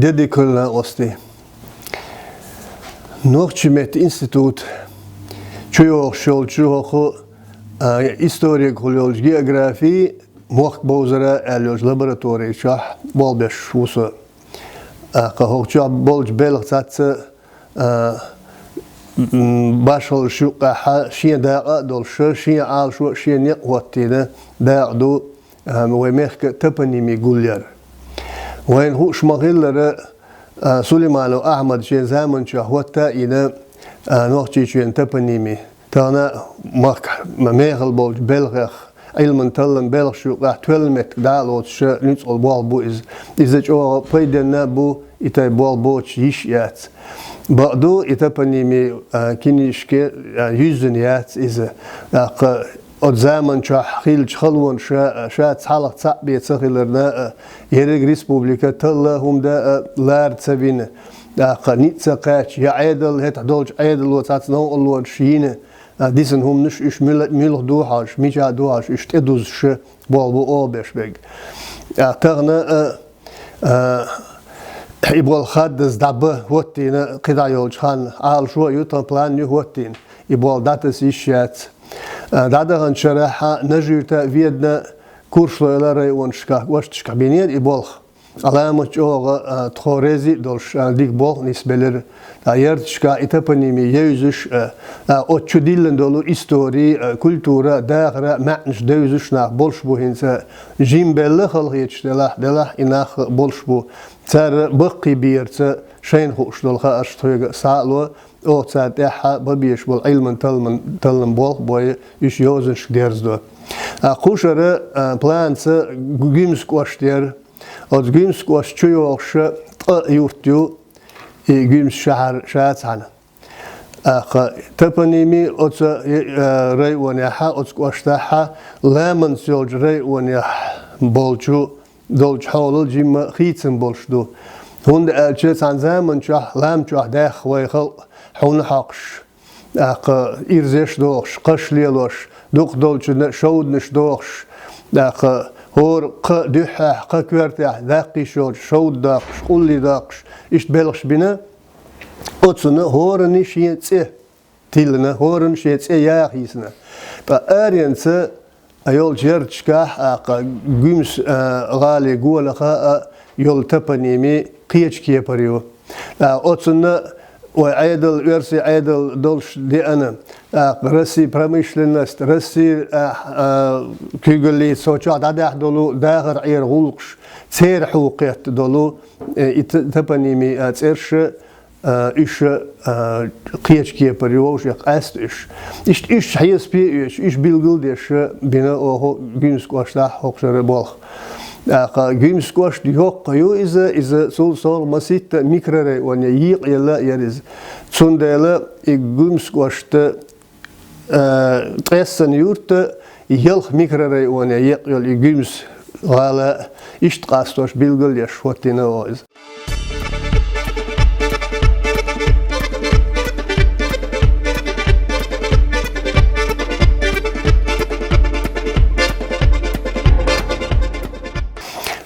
Dedikolna osti. Нохчийн Меттан Институт чуйох шолчуоху история хулёж географии мох бозара алёж лаборатория чах болбеш уса кахоча болж белцац башол шуqa шия даqa долш шия ал шу шия не ваттида дaqdu ومخك تبنيمي غولير وين هو شمغيلر سليمان أحمد شين زمن شهوتا إلى نوختي شين تبنيمي تانا ماك ميغل بولج بلغ علم تلن بلغ شو راح تولمت دالوت ش نيت البال بو إذا جو بيدنا بو إتى بال بو يشيات بعدو إتبنيمي كينيشك يوزنيات إذا od zaman çahil çalwan şa çalaq çabbi çahilerna yereg respublika tallahumda lar tsavin da qanitsa qaç ya aydal het dolj aydal wa tatsna ulwan shine disen hum nish ish milch duhash mija duhash ish teduz sh bol bu obeshbeg tagna ibol khadz dabba hotina qidayol khan al shu yutan plan nu hotin ibol datas ishat دادهان شرحة نجيرتا فيدنا كورشلويلاري ونشكا واشتشكا بينير إبولخ علامة جوغا تخوريزي دولش ديك بول نسبلر يرتشكا إتبنيمي يوزش أوتشو ديلن دولو إستوري كولتورا داغرا معنش دوزش ناخ بولش بو هنسا جيم بلل خلقيتش دلاح إناخ بولش بو تار بقي بيرتا شين خوش دولخا أشتويغ سالو او تسات احا ببيش بول علم تلم بول بوي اش يوزن شديرزدو قوشره بلانس گيمس قوشتير od gümс qoş çuyoqş yurtyu güms şahar şaatsan تبنيمي od ray wonyaha od qoştaha lamın sölj ray wonyah bolchu dolch hawlul jimma khitsin bolshdu hund elçe san zaman çah lam çah da khwaykhal حون حقش إرزش دوخش قشليلوش دوق دولشنا شود نش دوخش هور دحة كوارتح ذاقي شود شود داقش قولي داقش إشت بلغش بنا أتصنا هورني شيء تيلنا هورن شيء يا خيسنا فأرينس أيول جرتشكا جيمس غالي قولها يول تبنيمي قيش كي بريو أتصنا وعيدل ورسي عيدل دولش دي أنا رسي промышленность رسي كيقولي سوتشا دادح دولو داغر عير غلقش تير حوقيت دولو تبنيمي تيرش إيش قيش كي بريوش يقاست إيش حيس بي إيش بيلقل ديش بنا أو جيمس قاشلا حقشر بالخ جيمس قاش ديوق يو إذا سول مسيت ميكرر وانيا يق يلا يرز سندلا جيمس قاش تقسن يورت يلخ ميكرر وانيا يق يل جيمس غالا إشتقاستوش بيلقل يشوتينا واز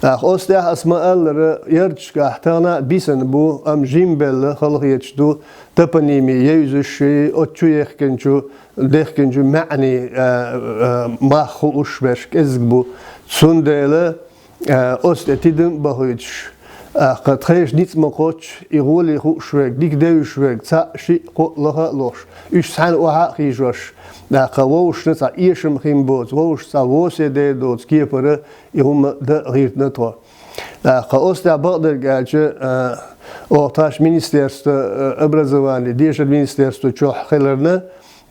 أستاذ أسماء الله يرجع احتنا بيسن بو أم جيمبل خلق يجدو تبنيمي يوزش أتشو يخكنجو دخكنجو معني ما خوش بش كزبو سندلا أستاذ تدم بهوج قطعش نيت مقطع يقول خوشوك ديك دوشوك تا شيء قلها لوش إيش سان وها خيجوش قووش نتا إيشم خيم بوت ووش تا ووسي دي دوت كيبره يهم ده غير نتوا قوستا بقدر قالجه أوتاش مينستيرستو образования ديش المينستيرستو چو خيلرنا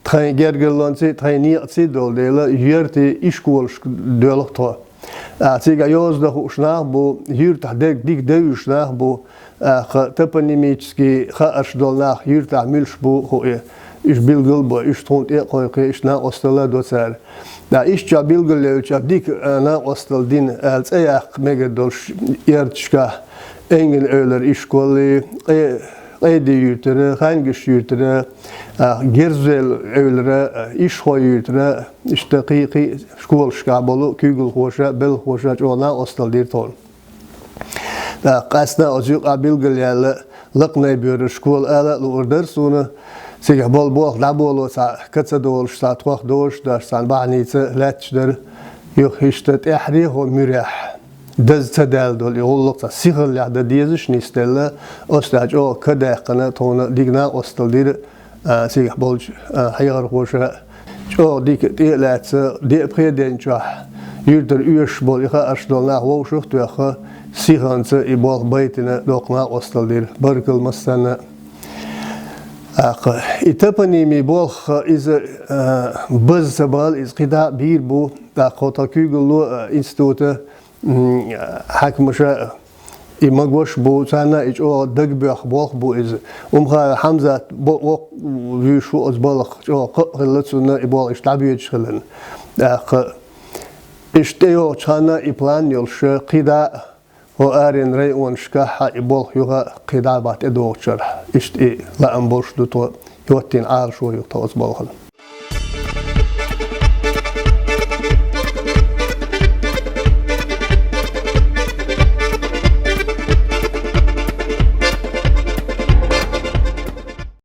تخين گرگلانسي تخين نيقسي دول ديلا يرتي إشكولش دولق توا تيجا يوزده خوشناه بو يرتح ديك دوشناه بو تبنيميتسكي خاش دولناه يرتح ملش بو خوئي إيش بيلقل بو إيش تونت إقويقي إيش نا أستلا دوتسار دا إيش جا بيلقل لو جا ديك نا أستل دين ألت أياق ميجا دولش يرتشكا إنجن أولر إيش كولي قيدي يوتره خانجش يوتره جرزل أولره إيش خوي يوتره إيش دقيقي شكول شكابلو كيغل خوشة بل خوشة جونا أستل دير تون قاسنا أزيق قابل قليل لقنا بيرشكول آلا لوردر سونا سيجا بول بول دابولو سا كتسا دولش سا توخ دوش دار سان بعنيتس لاتش در يخشتت إحري هو مريح دز تدال دول يقولك سا سيخل لعدا ديزش نيستلا أستاج أو كده قنا تونا ديقنا أستل دير سيجا بولج حيغر غوشا جو ديك تيلاتس دي بخيدين جاح يردر يوش بول يخا أشدولنا ووشوخ توخا سيخانس يبول بيتنا دوقنا أستل دير بركل مستنا إتبني بولخ إذا بز سبال إذا قدا بير بو قطع كيغلو إنستوت حكمشة إمغوش بو سانا إيش أو دق بيخ بولخ بو إذا أمها حمزة بو ويشو أزبالخ أو قلتسونا يبول إيش تعبيج خلن إيش تيو سانا إبلان يلش قدا هو أرين رأي ونشكح يبول يوها قدا بات إدوشر إشتي لا أنبوش دوتو يوتين عارشو يوتو أزبالخن